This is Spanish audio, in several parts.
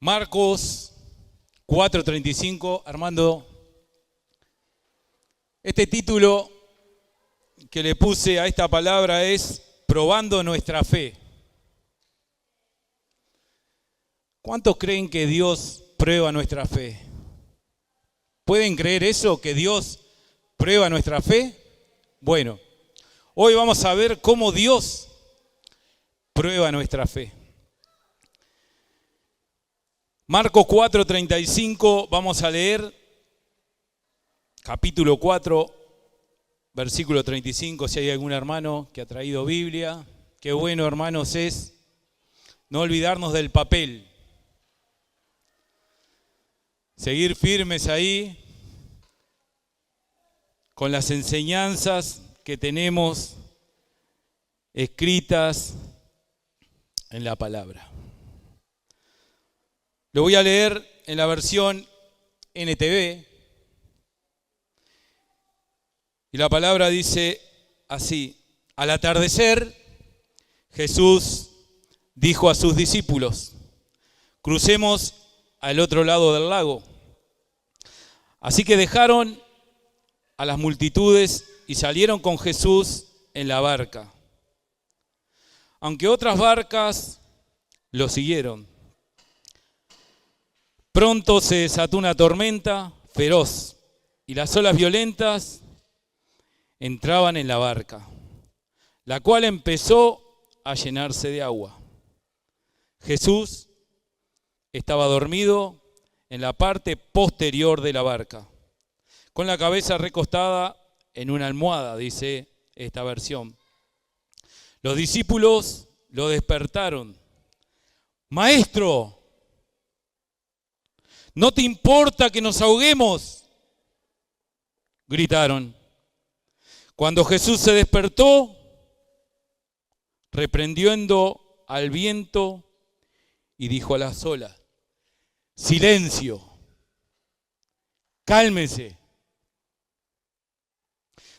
Marcos 4:35, Armando, este título que le puse a esta palabra es Probando nuestra fe. ¿Cuántos creen que Dios prueba nuestra fe? ¿Pueden creer eso, que Dios prueba nuestra fe? Bueno, hoy vamos a ver cómo Dios prueba nuestra fe. Marcos 4:35, vamos a leer capítulo 4, versículo 35, si hay algún hermano que ha traído Biblia. Qué bueno, hermanos, es no olvidarnos del papel. Seguir firmes ahí con las enseñanzas que tenemos escritas en la palabra. Lo voy a leer en la versión NTV. Y la palabra dice así: al atardecer, Jesús dijo a sus discípulos: crucemos al otro lado del lago. Así que dejaron a las multitudes y salieron con Jesús en la barca. Aunque otras barcas lo siguieron. Pronto se desató una tormenta feroz y las olas violentas entraban en la barca, la cual empezó a llenarse de agua. Jesús estaba dormido en la parte posterior de la barca, con la cabeza recostada en una almohada, dice esta versión. Los discípulos lo despertaron. Maestro, ¿no te importa que nos ahoguemos?, gritaron. Cuando Jesús se despertó, reprendiendo al viento y dijo a las olas: silencio, cálmese.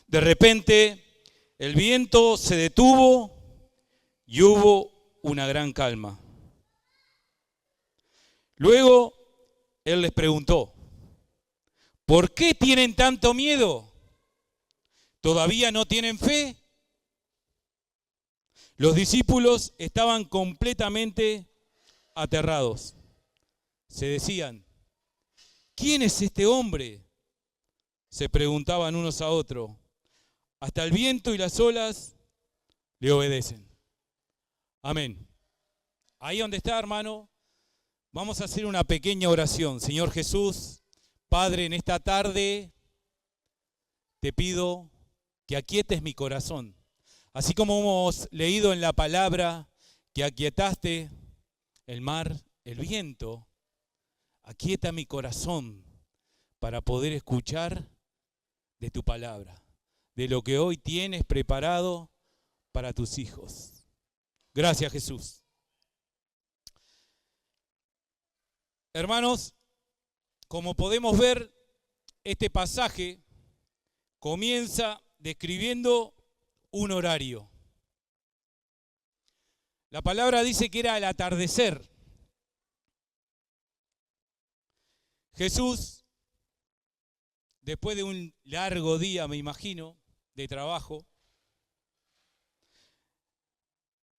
De repente el viento se detuvo y hubo una gran calma. Luego él les preguntó: ¿por qué tienen tanto miedo? ¿Todavía no tienen fe? Los discípulos estaban completamente aterrados. Se decían: ¿quién es este hombre?, se preguntaban unos a otros. Hasta el viento y las olas le obedecen. Amén. Ahí donde está, hermano, vamos a hacer una pequeña oración. Señor Jesús, Padre, en esta tarde te pido que aquietes mi corazón. Así como hemos leído en la palabra que aquietaste el mar, el viento, aquieta mi corazón para poder escuchar de tu palabra, de lo que hoy tienes preparado para tus hijos. Gracias, Jesús. Hermanos, como podemos ver, este pasaje comienza describiendo un horario. La palabra dice que era al atardecer. Jesús, después de un largo día, me imagino, de trabajo,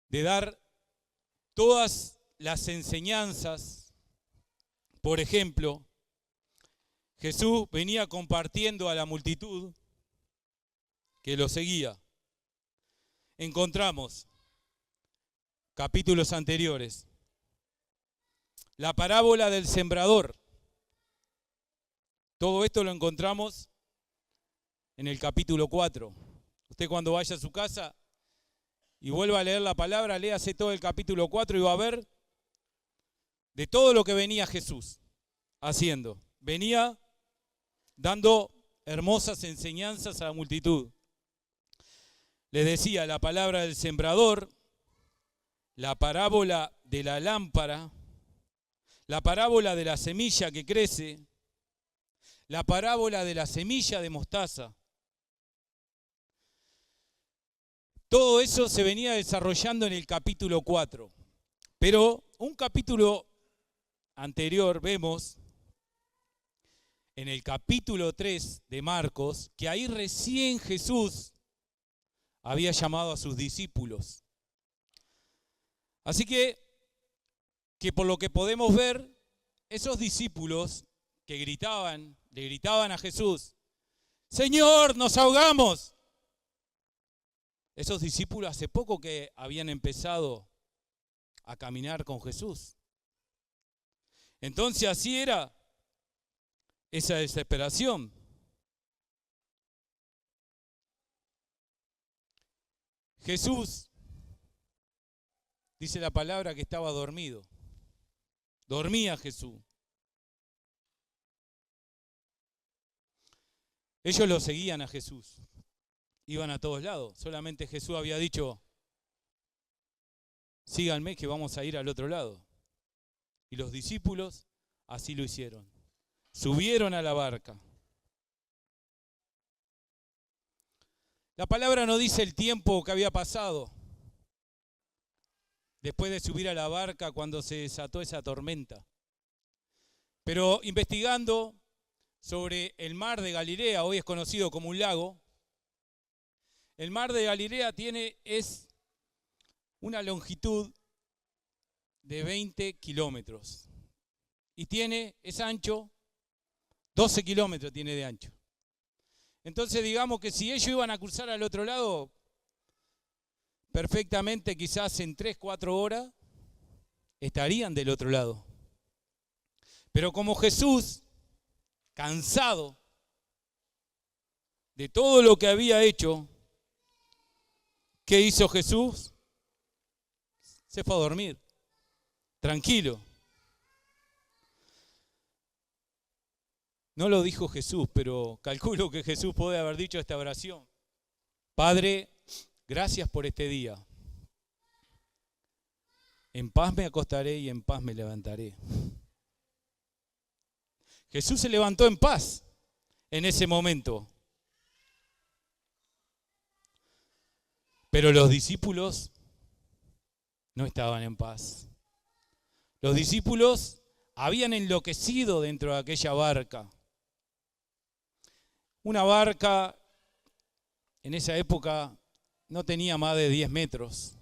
de dar todas las enseñanzas, por ejemplo, Jesús venía compartiendo a la multitud que lo seguía. Encontramos capítulos anteriores la parábola del sembrador. Todo esto lo encontramos en el capítulo 4. Usted, cuando vaya a su casa y vuelva a leer la palabra, léase todo el capítulo 4 y va a ver de todo lo que venía Jesús haciendo. Venía dando hermosas enseñanzas a la multitud. Les decía la palabra del sembrador, la parábola de la lámpara, la parábola de la semilla que crece, la parábola de la semilla de mostaza. Todo eso se venía desarrollando en el capítulo 4. Pero un capítulo anterior vemos en el capítulo 3 de Marcos que ahí recién Jesús había llamado a sus discípulos. Así que por lo que podemos ver, esos discípulos que le gritaban a Jesús, Señor, nos ahogamos. Esos discípulos hace poco que habían empezado a caminar con Jesús. Entonces así era esa desesperación. Jesús, dice la palabra que estaba dormido. Dormía Jesús. Ellos lo seguían a Jesús. Iban a todos lados. Solamente Jesús había dicho, síganme que vamos a ir al otro lado. Y los discípulos así lo hicieron. Subieron a la barca. La palabra no dice el tiempo que había pasado después de subir a la barca cuando se desató esa tormenta. Pero investigando sobre el mar de Galilea, hoy es conocido como un lago, el mar de Galilea es una longitud de 20 kilómetros y es ancho, 12 kilómetros tiene de ancho. Entonces digamos que si ellos iban a cruzar al otro lado, perfectamente quizás en 3-4 horas estarían del otro lado. Pero como Jesús, cansado de todo lo que había hecho, ¿qué hizo Jesús? Se fue a dormir, tranquilo. No lo dijo Jesús, pero calculo que Jesús puede haber dicho esta oración. Padre, gracias por este día. En paz me acostaré y en paz me levantaré. Jesús se levantó en paz en ese momento. Pero los discípulos no estaban en paz. Los discípulos habían enloquecido dentro de aquella barca. Una barca en esa época no tenía más de 10 metros.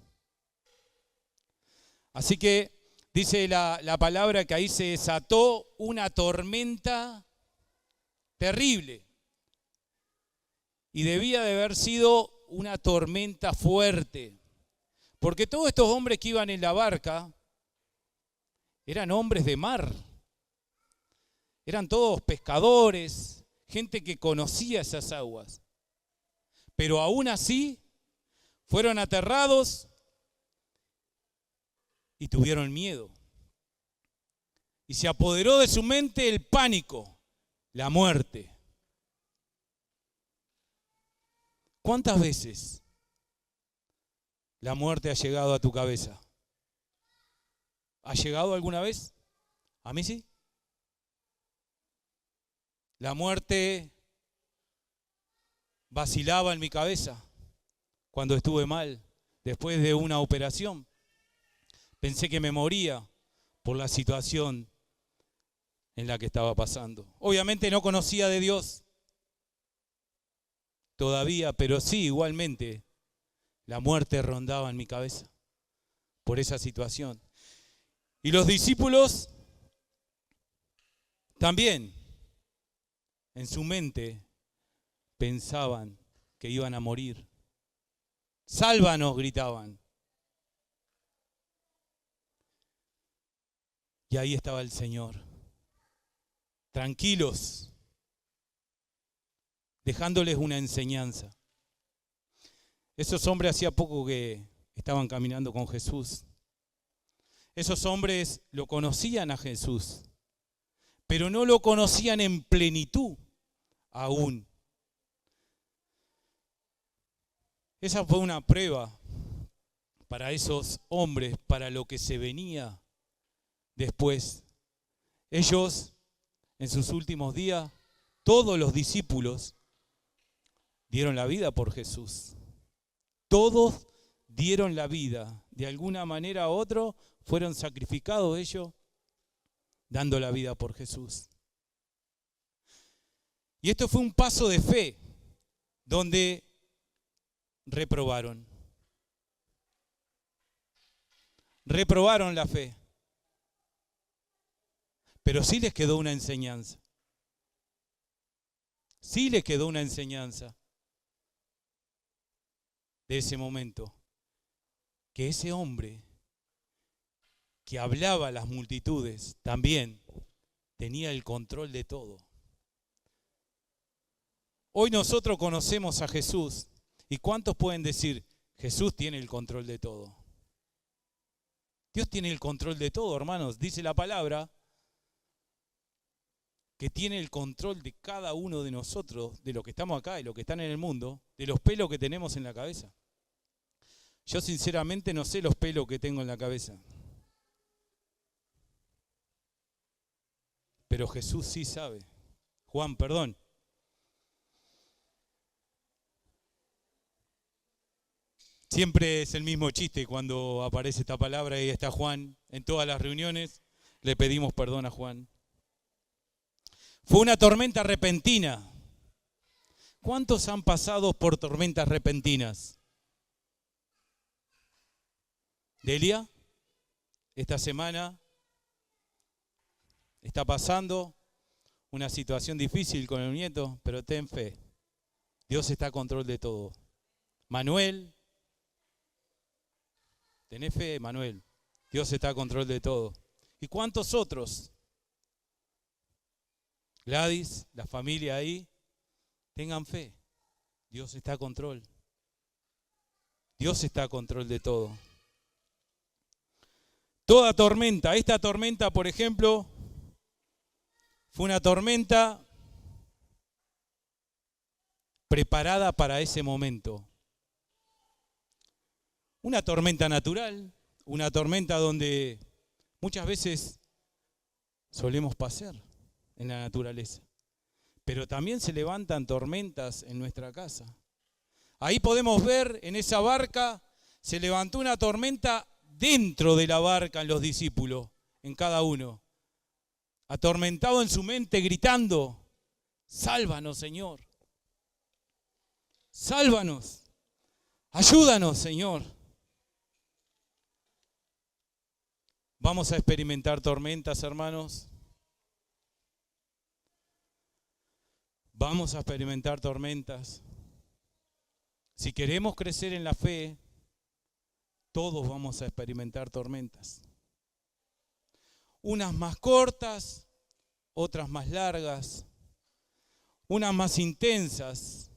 Así que dice la palabra que ahí se desató una tormenta terrible. Y debía de haber sido una tormenta fuerte. Porque todos estos hombres que iban en la barca eran hombres de mar. Eran todos pescadores, gente que conocía esas aguas. Pero aún así fueron aterrados y tuvieron miedo. Y se apoderó de su mente el pánico, la muerte. ¿Cuántas veces la muerte ha llegado a tu cabeza? ¿Ha llegado alguna vez? A mí sí. La muerte vacilaba en mi cabeza cuando estuve mal, después de una operación. Pensé que me moría por la situación en la que estaba pasando. Obviamente no conocía de Dios todavía, pero sí, igualmente, la muerte rondaba en mi cabeza por esa situación. Y los discípulos también, en su mente, pensaban que iban a morir. ¡Sálvanos!, gritaban. Y ahí estaba el Señor, tranquilos, dejándoles una enseñanza. Esos hombres hacía poco que estaban caminando con Jesús. Esos hombres lo conocían a Jesús, pero no lo conocían en plenitud aún. Esa fue una prueba para esos hombres, para lo que se venía después. Ellos, en sus últimos días, todos los discípulos dieron la vida por Jesús. Todos dieron la vida. De alguna manera u otra fueron sacrificados ellos dando la vida por Jesús. Y esto fue un paso de fe, donde reprobaron. Reprobaron la fe. Pero sí les quedó una enseñanza. Sí les quedó una enseñanza de ese momento. Que ese hombre que hablaba a las multitudes también tenía el control de todo. Hoy nosotros conocemos a Jesús. ¿Y cuántos pueden decir, Jesús tiene el control de todo? Dios tiene el control de todo, hermanos. Dice la palabra que tiene el control de cada uno de nosotros, de los que estamos acá y los que están en el mundo, de los pelos que tenemos en la cabeza. Yo sinceramente no sé los pelos que tengo en la cabeza. Pero Jesús sí sabe. Juan, perdón. Siempre es el mismo chiste cuando aparece esta palabra y está Juan. En todas las reuniones le pedimos perdón a Juan. Fue una tormenta repentina. ¿Cuántos han pasado por tormentas repentinas? Delia, esta semana está pasando una situación difícil con el nieto, pero ten fe. Dios está a control de todo. Manuel, tenés fe, Manuel. Dios está a control de todo. ¿Y cuántos otros? Gladys, la familia ahí, tengan fe. Dios está a control. Dios está a control de todo. Toda tormenta, esta tormenta, por ejemplo, fue una tormenta preparada para ese momento. Una tormenta natural, una tormenta donde muchas veces solemos pasar en la naturaleza. Pero también se levantan tormentas en nuestra casa. Ahí podemos ver, en esa barca, se levantó una tormenta dentro de la barca en los discípulos, en cada uno. Atormentado en su mente, gritando, sálvanos, Señor. Sálvanos. Ayúdanos, Señor. Vamos a experimentar tormentas, hermanos. Vamos a experimentar tormentas. Si queremos crecer en la fe, todos vamos a experimentar tormentas. Unas más cortas, otras más largas, unas más intensas,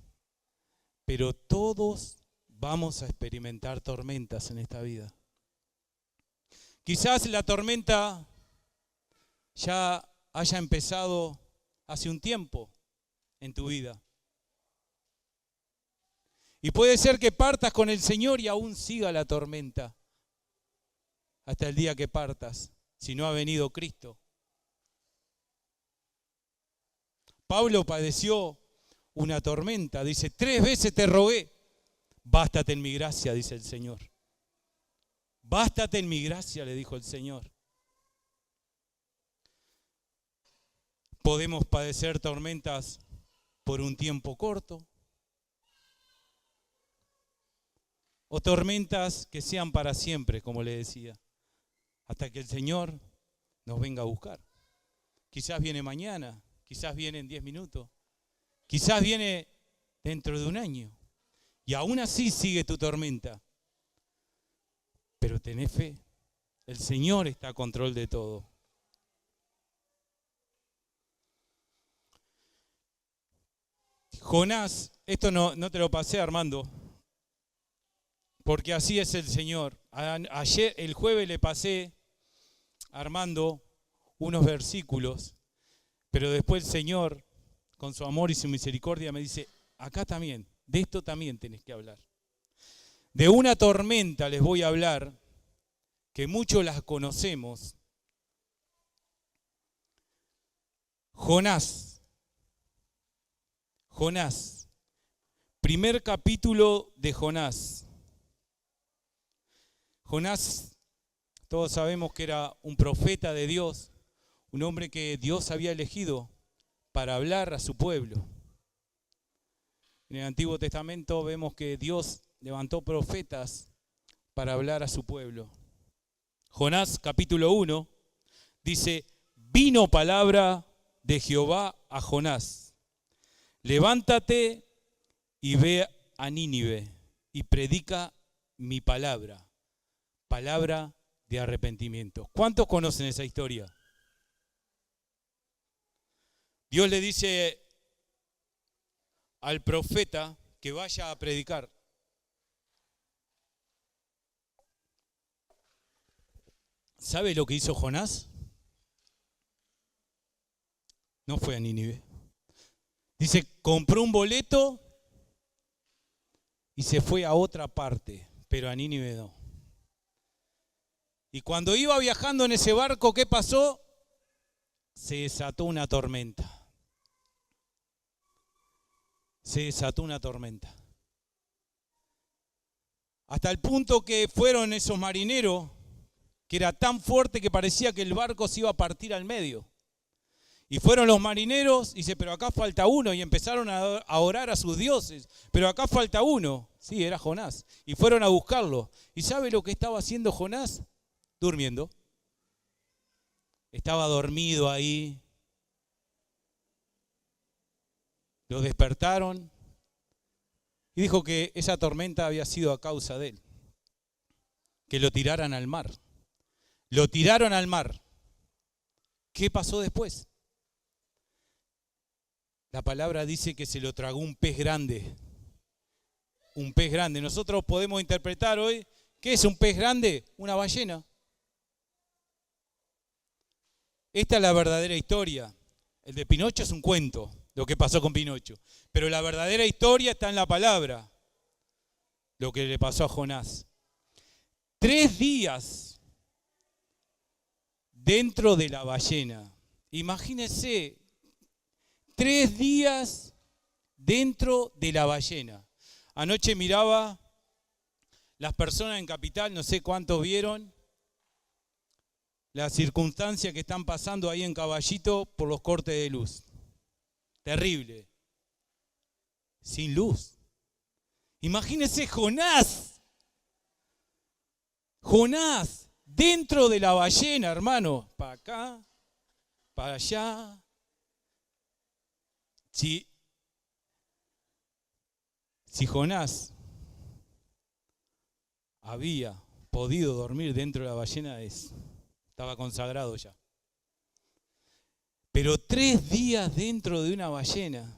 pero todos vamos a experimentar tormentas en esta vida. Quizás la tormenta ya haya empezado hace un tiempo en tu vida. Y puede ser que partas con el Señor y aún siga la tormenta hasta el día que partas, si no ha venido Cristo. Pablo padeció una tormenta, dice, 3 veces te rogué, bástate en mi gracia, dice el Señor. Bástate en mi gracia, le dijo el Señor. Podemos padecer tormentas por un tiempo corto, o tormentas que sean para siempre, como le decía, hasta que el Señor nos venga a buscar. Quizás viene mañana, quizás viene en 10 minutos, quizás viene dentro de un año, y aún así sigue tu tormenta. Pero tenés fe, el Señor está a control de todo. Jonás, esto no te lo pasé, Armando, porque así es el Señor. Ayer, el jueves, le pasé a Armando unos versículos, pero después el Señor, con su amor y su misericordia, me dice, acá también, de esto también tenés que hablar. De una tormenta les voy a hablar, que muchos las conocemos. Jonás, primer capítulo de Jonás. Jonás, todos sabemos que era un profeta de Dios, un hombre que Dios había elegido para hablar a su pueblo. En el Antiguo Testamento vemos que Dios levantó profetas para hablar a su pueblo. Jonás capítulo 1 dice: vino palabra de Jehová a Jonás: levántate y ve a Nínive y predica mi palabra, palabra de arrepentimiento. ¿Cuántos conocen esa historia? Dios le dice al profeta que vaya a predicar. ¿Sabe lo que hizo Jonás? No fue a Nínive. Dice, compró un boleto y se fue a otra parte, pero a Nínive no. Y cuando iba viajando en ese barco, ¿qué pasó? Se desató una tormenta. Se desató una tormenta. Hasta el punto que fueron esos marineros, que era tan fuerte que parecía que el barco se iba a partir al medio. Y fueron los marineros y dice, pero acá falta uno. Y empezaron a orar a sus dioses. Pero acá falta uno. Sí, era Jonás. Y fueron a buscarlo. ¿Y sabe lo que estaba haciendo Jonás? Durmiendo. Estaba dormido ahí. Lo despertaron. Y dijo que esa tormenta había sido a causa de él. Que lo tiraran al mar. Lo tiraron al mar. ¿Qué pasó después? La palabra dice que se lo tragó un pez grande. Un pez grande. Nosotros podemos interpretar hoy, ¿qué es un pez grande? Una ballena. Esta es la verdadera historia. El de Pinocho es un cuento, lo que pasó con Pinocho. Pero la verdadera historia está en la palabra, lo que le pasó a Jonás. 3 días dentro de la ballena. Imagínense, 3 días dentro de la ballena. Anoche miraba las personas en Capital, no sé cuántos vieron, las circunstancias que están pasando ahí en Caballito por los cortes de luz. Terrible. Sin luz. Imagínense Jonás. Jonás, dentro de la ballena, hermano. Para acá, para allá. Si Jonás había podido dormir dentro de la ballena, estaba consagrado ya. Pero 3 días dentro de una ballena.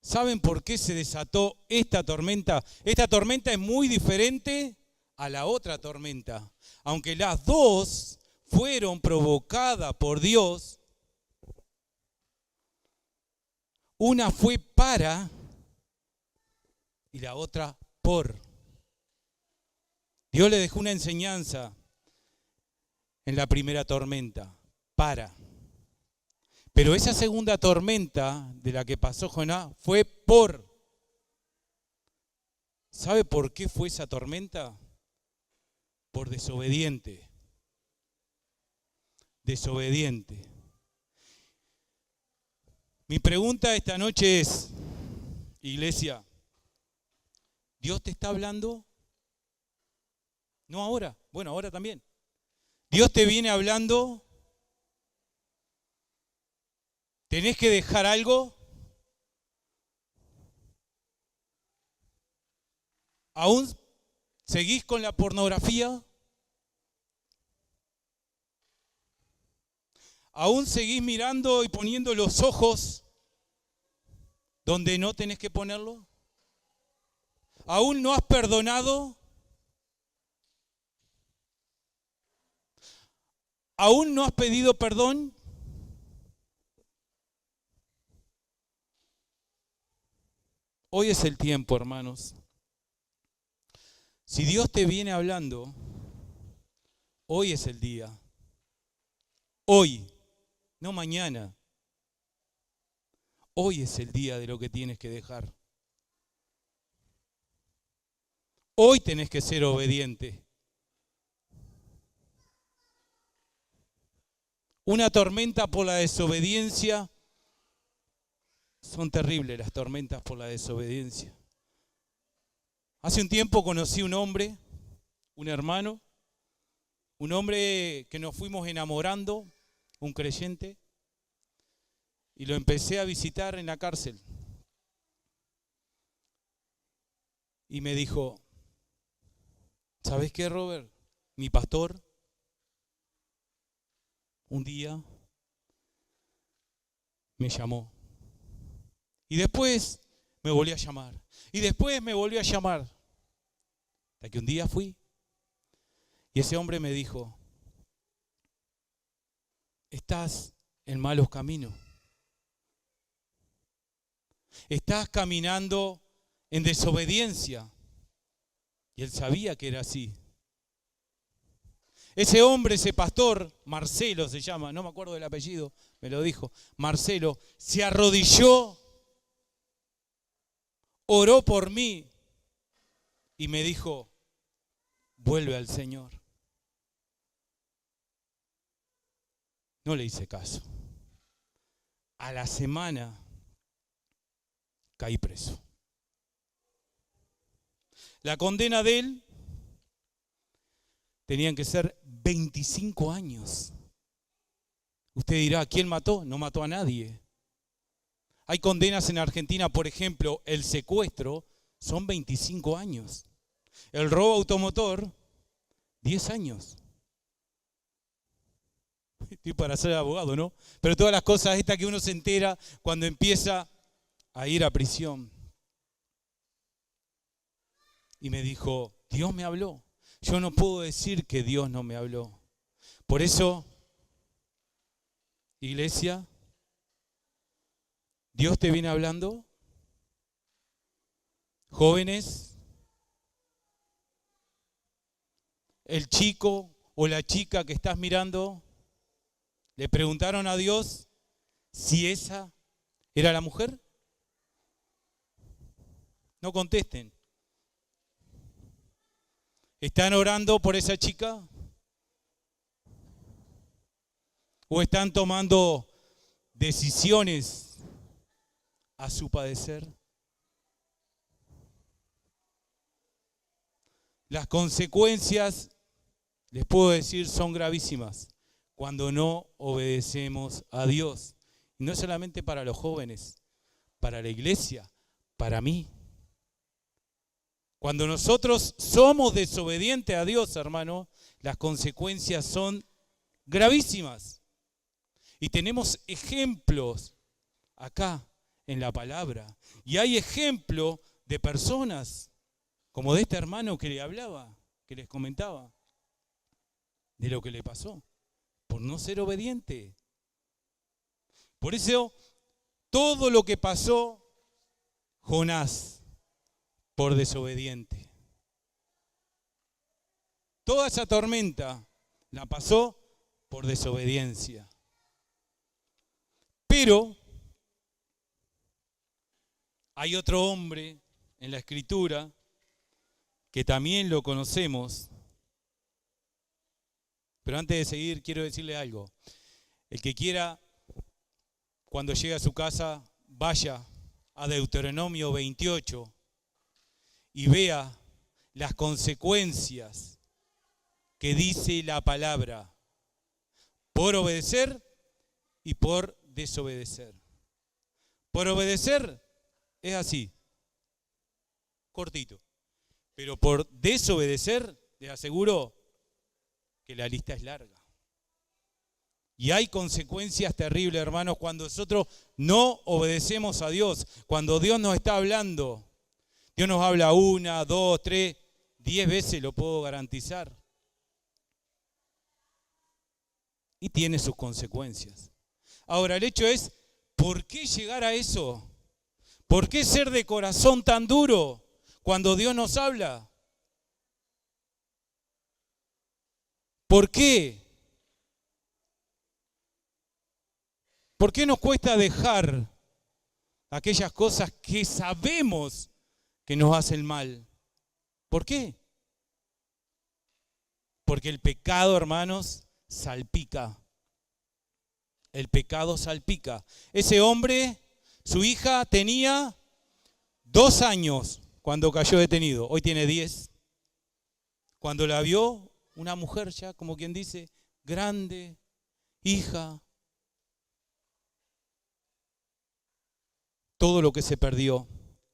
¿Saben por qué se desató esta tormenta? Esta tormenta es muy diferente a la otra tormenta. Aunque las dos fueron provocadas por Dios, una fue para y la otra por. Dios le dejó una enseñanza en la primera tormenta, para. Pero esa segunda tormenta de la que pasó Jonás fue por. ¿Sabe por qué fue esa tormenta? Por desobediente. Desobediente. Mi pregunta esta noche es, iglesia, ¿Dios te está hablando? No ahora, bueno, ahora también. Dios te viene hablando. ¿Tenés que dejar algo? ¿Aún seguís con la pornografía? ¿Aún seguís mirando y poniendo los ojos donde no tenés que ponerlo? ¿Aún no has perdonado? ¿Aún no has pedido perdón? Hoy es el tiempo, hermanos. Si Dios te viene hablando, hoy es el día. Hoy, no mañana. Hoy es el día de lo que tienes que dejar. Hoy tenés que ser obediente. Una tormenta por la desobediencia. Son terribles las tormentas por la desobediencia. Hace un tiempo conocí un hombre, un hermano, un hombre que nos fuimos enamorando, un creyente, y lo empecé a visitar en la cárcel. Y me dijo, ¿sabes qué, Robert? Mi pastor, un día, me llamó. Y después me volvió a llamar. Y después me volvió a llamar. Hasta que un día fui. Y ese hombre me dijo, estás en malos caminos. Estás caminando en desobediencia. Y él sabía que era así. Ese hombre, ese pastor, Marcelo se llama, no me acuerdo del apellido, me lo dijo, Marcelo, se arrodilló, oró por mí y me dijo, vuelve al Señor. No le hice caso. A la semana caí preso. La condena de él tenían que ser 25 años. Usted dirá, ¿quién mató? No mató a nadie. Hay condenas en Argentina, por ejemplo, el secuestro son 25 años. El robo automotor, 10 años. Estoy para ser abogado, ¿no? Pero todas las cosas estas que uno se entera cuando empieza a ir a prisión. Y me dijo, Dios me habló. Yo no puedo decir que Dios no me habló. Por eso, iglesia, Dios te viene hablando. Jóvenes, el chico o la chica que estás mirando, le preguntaron a Dios si esa era la mujer. No contesten. ¿Están orando por esa chica? ¿O están tomando decisiones a su padecer? Las consecuencias, les puedo decir, son gravísimas cuando no obedecemos a Dios. Y no es solamente para los jóvenes, para la iglesia, para mí. Cuando nosotros somos desobedientes a Dios, hermano, las consecuencias son gravísimas. Y tenemos ejemplos acá en la palabra. Y hay ejemplos de personas, como de este hermano que le hablaba, que les comentaba, de lo que le pasó, por no ser obediente. Por eso, todo lo que pasó Jonás, por desobediente. Toda esa tormenta la pasó por desobediencia. Pero hay otro hombre en la Escritura que también lo conocemos. Pero antes de seguir, quiero decirle algo. El que quiera, cuando llegue a su casa, vaya a Deuteronomio 28 y vea las consecuencias que dice la palabra por obedecer y por desobedecer. Por obedecer es así, cortito. Pero por desobedecer, les aseguro que la lista es larga. Y hay consecuencias terribles, hermanos, cuando nosotros no obedecemos a Dios. Cuando Dios nos está hablando, Dios nos habla 1, 2, 3, 10 veces, lo puedo garantizar. Y tiene sus consecuencias. Ahora, el hecho es, ¿por qué llegar a eso? ¿Por qué ser de corazón tan duro cuando Dios nos habla? ¿Por qué? ¿Por qué nos cuesta dejar aquellas cosas que sabemos que nos hacen mal? ¿Por qué? Porque el pecado, hermanos, salpica. El pecado salpica. Ese hombre, su hija tenía 2 años cuando cayó detenido. Hoy tiene 10. Cuando la vio, una mujer ya, como quien dice, grande, hija. Todo lo que se perdió.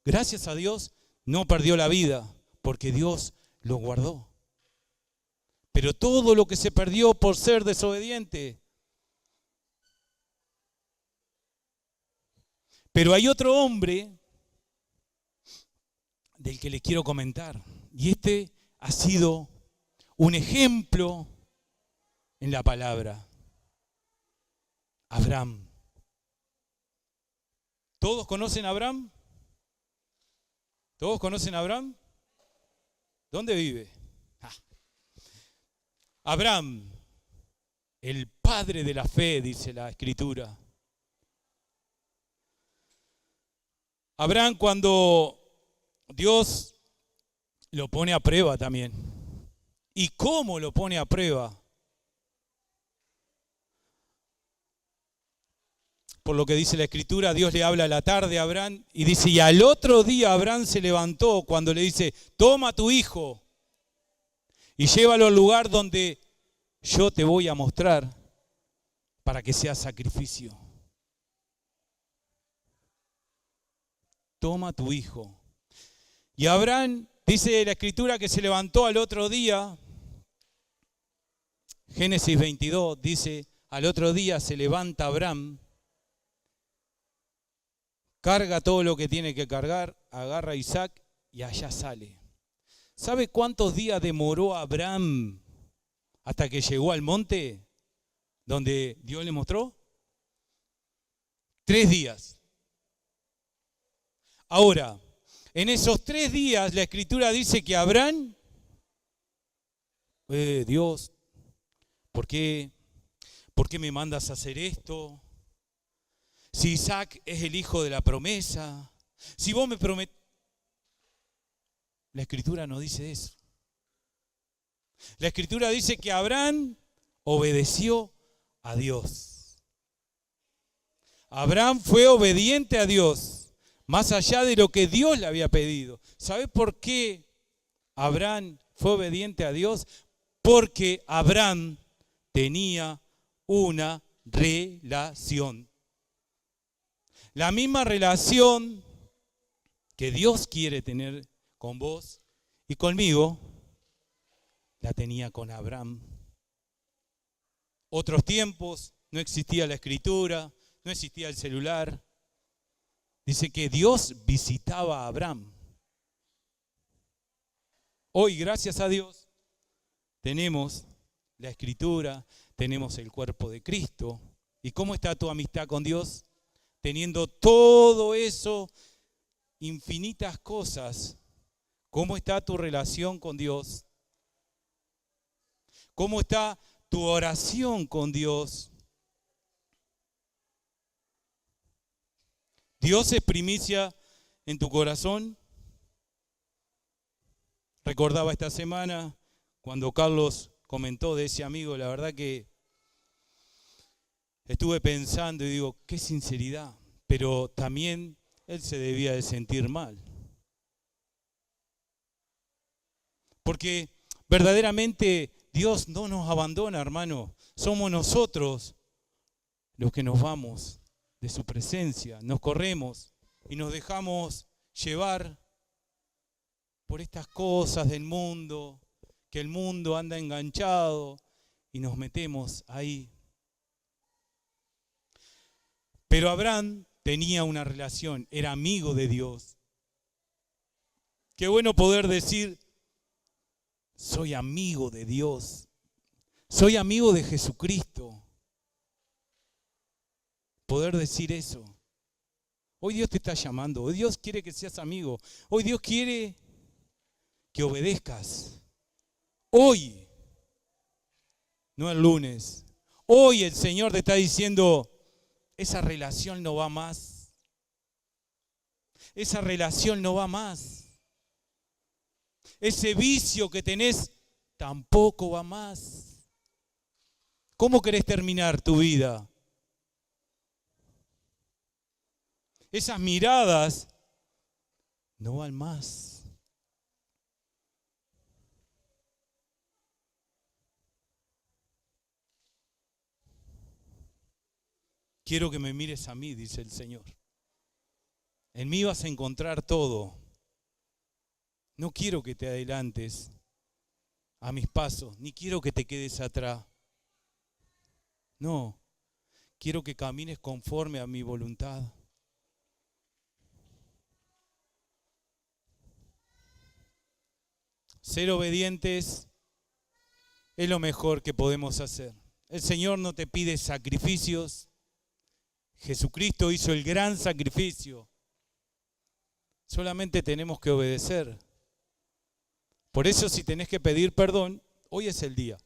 Gracias a Dios no perdió la vida, porque Dios lo guardó. Pero todo lo que se perdió por ser desobediente. Pero hay otro hombre del que les quiero comentar. Y este ha sido un ejemplo en la palabra. Abraham. ¿Todos conocen a Abraham? ¿Todos conocen a Abraham? ¿Dónde vive? Abraham, el padre de la fe, dice la Escritura. Abraham, cuando Dios lo pone a prueba también. ¿Y cómo lo pone a prueba? Por lo que dice la Escritura, Dios le habla a la tarde a Abraham y dice, y al otro día Abraham se levantó cuando le dice, toma a tu hijo y llévalo al lugar donde yo te voy a mostrar para que sea sacrificio. Toma a tu hijo. Y Abraham, dice la Escritura, que se levantó al otro día. Génesis 22 dice, al otro día se levanta Abraham, carga todo lo que tiene que cargar, agarra a Isaac y allá sale. ¿Sabe cuántos días demoró Abraham hasta que llegó al monte donde Dios le mostró? 3 días. Ahora, en esos 3 días la Escritura dice que Abraham, Dios, ¿por qué me mandas a hacer esto? Si Isaac es el hijo de la promesa, si vos me prometés. La Escritura no dice eso. La Escritura dice que Abraham obedeció a Dios. Abraham fue obediente a Dios. Más allá de lo que Dios le había pedido. ¿Sabe por qué Abraham fue obediente a Dios? Porque Abraham tenía una relación. La misma relación que Dios quiere tener con vos y conmigo, la tenía con Abraham. Otros tiempos, no existía la Escritura, no existía el celular. Dice que Dios visitaba a Abraham. Hoy, gracias a Dios, tenemos la Escritura, tenemos el cuerpo de Cristo. ¿Y cómo está tu amistad con Dios? Teniendo todo eso, infinitas cosas. ¿Cómo está tu relación con Dios? ¿Cómo está tu oración con Dios? ¿Dios es primicia en tu corazón? Recordaba esta semana cuando Carlos comentó de ese amigo, la verdad que estuve pensando y digo, qué sinceridad, pero también él se debía de sentir mal. Porque verdaderamente Dios no nos abandona, hermano. Somos nosotros los que nos vamos de su presencia, nos corremos y nos dejamos llevar por estas cosas del mundo, que el mundo anda enganchado y nos metemos ahí. Pero Abraham tenía una relación, era amigo de Dios. Qué bueno poder decir, soy amigo de Dios, soy amigo de Jesucristo. Poder decir eso. Hoy Dios te está llamando, hoy Dios quiere que seas amigo, hoy Dios quiere que obedezcas. Hoy, no el lunes, hoy el Señor te está diciendo, esa relación no va más. Esa relación no va más. Ese vicio que tenés tampoco va más. ¿Cómo querés terminar tu vida? Esas miradas no van más. Quiero que me mires a mí, dice el Señor. En mí vas a encontrar todo. No quiero que te adelantes a mis pasos, ni quiero que te quedes atrás. No, quiero que camines conforme a mi voluntad. Ser obedientes es lo mejor que podemos hacer. El Señor no te pide sacrificios. Jesucristo hizo el gran sacrificio. Solamente tenemos que obedecer. Por eso, si tenés que pedir perdón, hoy es el día.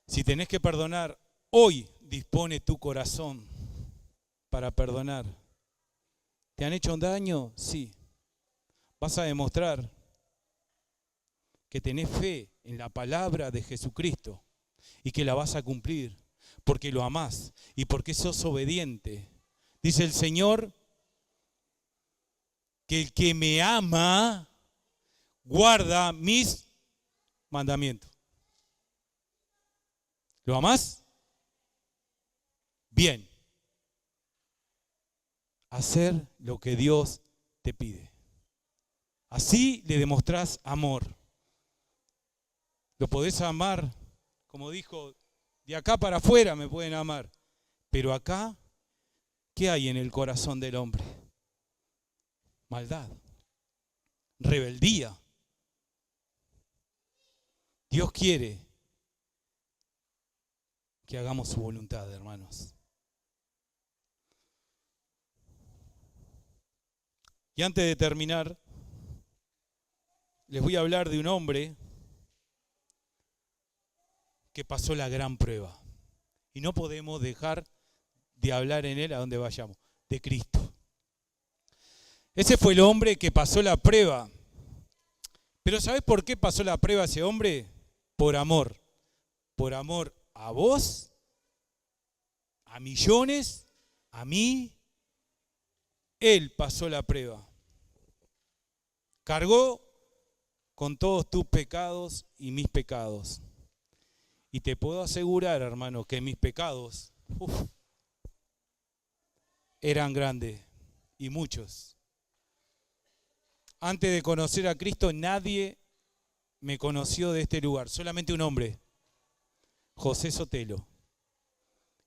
Si tenés que perdonar, hoy dispone tu corazón para perdonar. ¿Te han hecho un daño? Sí. Vas a demostrar que tenés fe en la palabra de Jesucristo y que la vas a cumplir porque lo amás y porque sos obediente. Dice el Señor que el que me ama guarda mis mandamientos. ¿Lo amás? Bien. Hacer lo que Dios te pide. Así le demostrás amor. Lo podés amar, como dijo, de acá para afuera me pueden amar. Pero acá, ¿qué hay en el corazón del hombre? Maldad, rebeldía. Dios quiere que hagamos su voluntad, hermanos. Y antes de terminar, les voy a hablar de un hombre que pasó la gran prueba. Y no podemos dejar de hablar en él a donde vayamos, de Cristo. Ese fue el hombre que pasó la prueba. Pero ¿sabes por qué pasó la prueba ese hombre? Por amor. Por amor a vos, a millones, a mí. Él pasó la prueba. Cargó con todos tus pecados y mis pecados. Y te puedo asegurar, hermano, que mis pecados eran grandes y muchos. Antes de conocer a Cristo, nadie me conoció de este lugar, solamente un hombre, José Sotelo.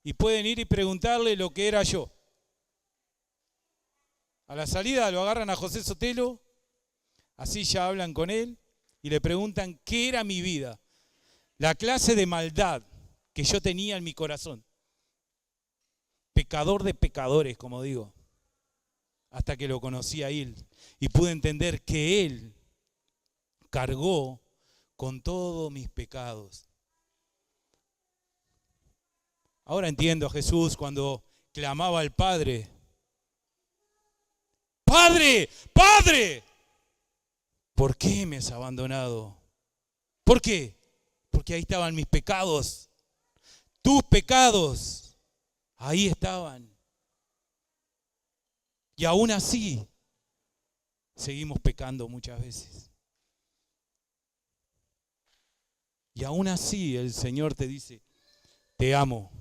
Y pueden ir y preguntarle lo que era yo. A la salida lo agarran a José Sotelo, así ya hablan con él y le preguntan qué era mi vida, la clase de maldad que yo tenía en mi corazón. Pecador de pecadores, como digo, hasta que lo conocí a él y pude entender que él cargó con todos mis pecados. Ahora entiendo a Jesús cuando clamaba al Padre. ¡Padre! ¡Padre! ¿Por qué me has abandonado? ¿Por qué? Porque ahí estaban mis pecados. Tus pecados. Ahí estaban. Y aún así, seguimos pecando muchas veces. Y aún así el Señor te dice, te amo,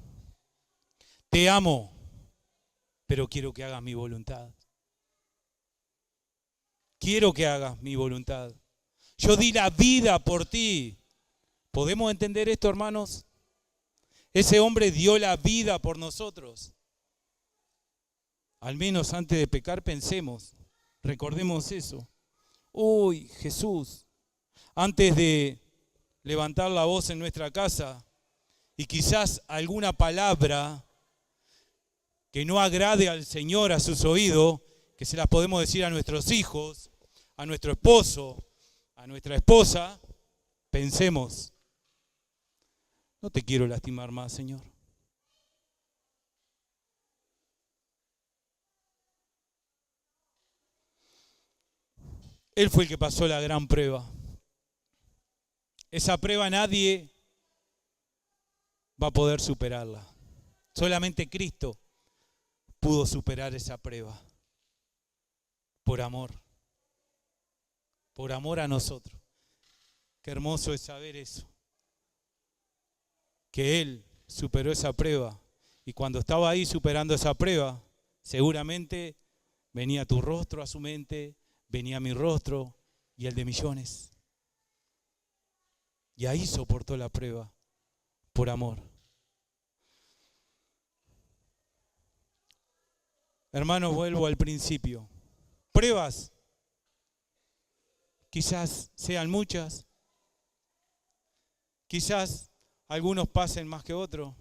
pero quiero que hagas mi voluntad. Quiero que hagas mi voluntad. Yo di la vida por ti. ¿Podemos entender esto, hermanos? Ese hombre dio la vida por nosotros. Al menos antes de pecar pensemos, recordemos eso. Uy, Jesús, antes de levantar la voz en nuestra casa y quizás alguna palabra que no agrade al Señor a sus oídos, que se las podemos decir a nuestros hijos, a nuestro esposo, a nuestra esposa, pensemos, no te quiero lastimar más, Señor. Él fue el que pasó la gran prueba. Esa prueba nadie va a poder superarla. Solamente Cristo pudo superar esa prueba. Por amor a nosotros. Qué hermoso es saber eso. Que Él superó esa prueba. Y cuando estaba ahí superando esa prueba, seguramente venía tu rostro a su mente, venía mi rostro y el de millones. Y ahí soportó la prueba por amor. Hermanos, vuelvo al principio. Pruebas, quizás sean muchas, quizás algunos pasen más que otros,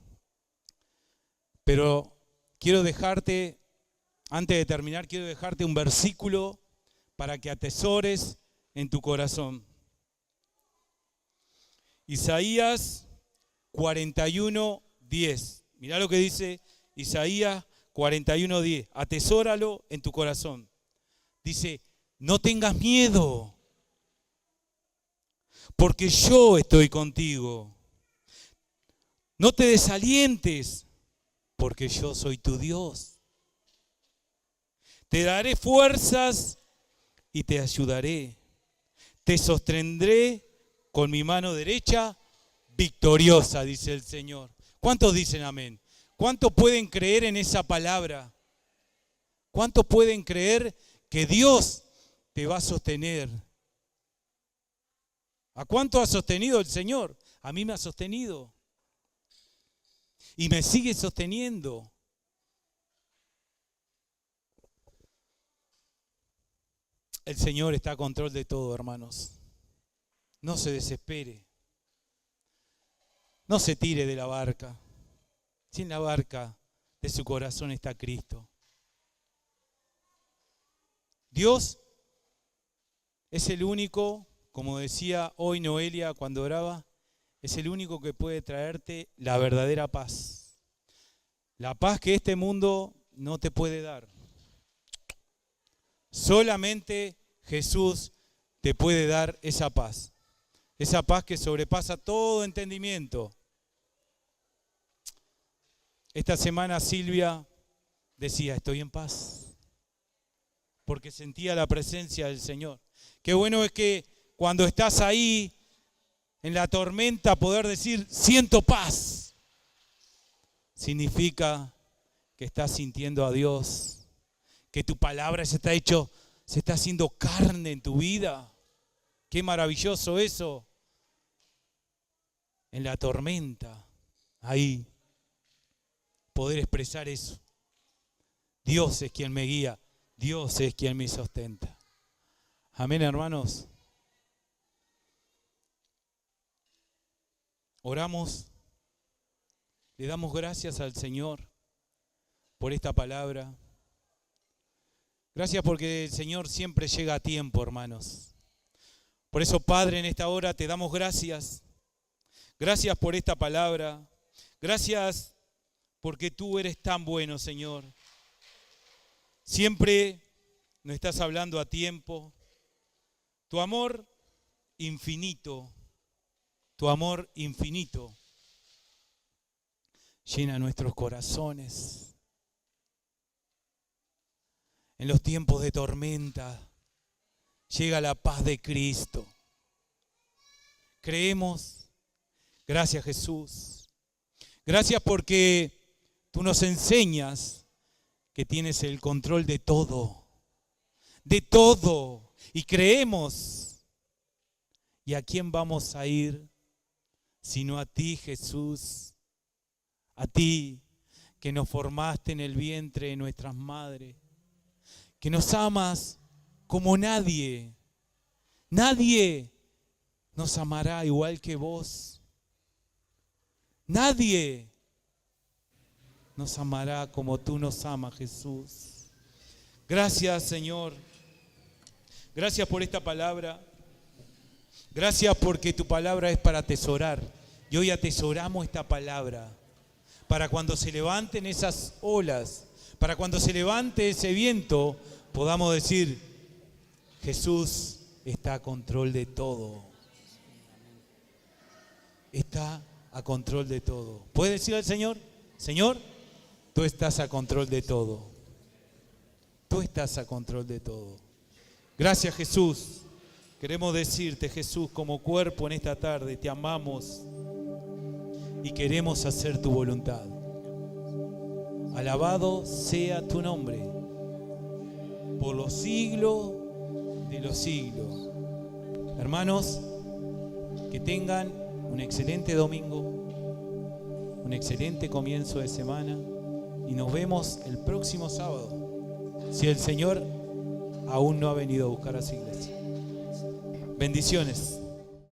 pero quiero dejarte, antes de terminar, quiero dejarte un versículo para que atesores en tu corazón. Isaías 41:10. Mirá lo que dice Isaías 41:10. Atesóralo en tu corazón. Dice, no tengas miedo, porque yo estoy contigo. No te desalientes, porque yo soy tu Dios. Te daré fuerzas y te ayudaré. Te sostendré con mi mano derecha victoriosa, dice el Señor. ¿Cuántos dicen amén? ¿Cuántos pueden creer en esa palabra? ¿Cuántos pueden creer que Dios te va a sostener? ¿A cuánto ha sostenido el Señor? A mí me ha sostenido. Y me sigue sosteniendo. El Señor está a control de todo, hermanos. No se desespere. No se tire de la barca. Si en la barca de su corazón está Cristo. Dios es el único, como decía hoy Noelia cuando oraba, es el único que puede traerte la verdadera paz. La paz que este mundo no te puede dar. Solamente Jesús te puede dar esa paz. Esa paz que sobrepasa todo entendimiento. Esta semana Silvia decía, estoy en paz, porque sentía la presencia del Señor. Qué bueno es que cuando estás ahí en la tormenta poder decir, siento paz. Significa que estás sintiendo a Dios, que tu palabra se está haciendo carne en tu vida. Qué maravilloso eso. En la tormenta, ahí, poder expresar eso. Dios es quien me guía, Dios es quien me sustenta. Amén, hermanos. Oramos, le damos gracias al Señor por esta palabra. Gracias porque el Señor siempre llega a tiempo, hermanos. Por eso, Padre, en esta hora te damos gracias. Gracias por esta palabra. Gracias porque tú eres tan bueno, Señor. Siempre nos estás hablando a tiempo. Tu amor infinito, llena nuestros corazones. En los tiempos de tormenta llega la paz de Cristo. Creemos. Gracias, Jesús. Gracias porque tú nos enseñas que tienes el control de todo. De todo. Y creemos. ¿Y a quién vamos a ir? Sino a ti, Jesús. A ti que nos formaste en el vientre de nuestras madres. Que nos amas como nadie. Nadie nos amará igual que vos. Nadie nos amará como tú nos amas, Jesús. Gracias, Señor. Gracias por esta palabra. Gracias porque tu palabra es para atesorar. Y hoy atesoramos esta palabra. Para cuando se levanten esas olas, para cuando se levante ese viento, podamos decir, Jesús está a control de todo. Está a control de todo. ¿Puede decir al Señor? Señor, tú estás a control de todo. Tú estás a control de todo. Gracias, Jesús. Queremos decirte, Jesús, como cuerpo en esta tarde, te amamos y queremos hacer tu voluntad. Alabado sea tu nombre por los siglos de los siglos. Hermanos, que tengan un excelente domingo, un excelente comienzo de semana y nos vemos el próximo sábado, si el Señor aún no ha venido a buscar a su iglesia. Bendiciones.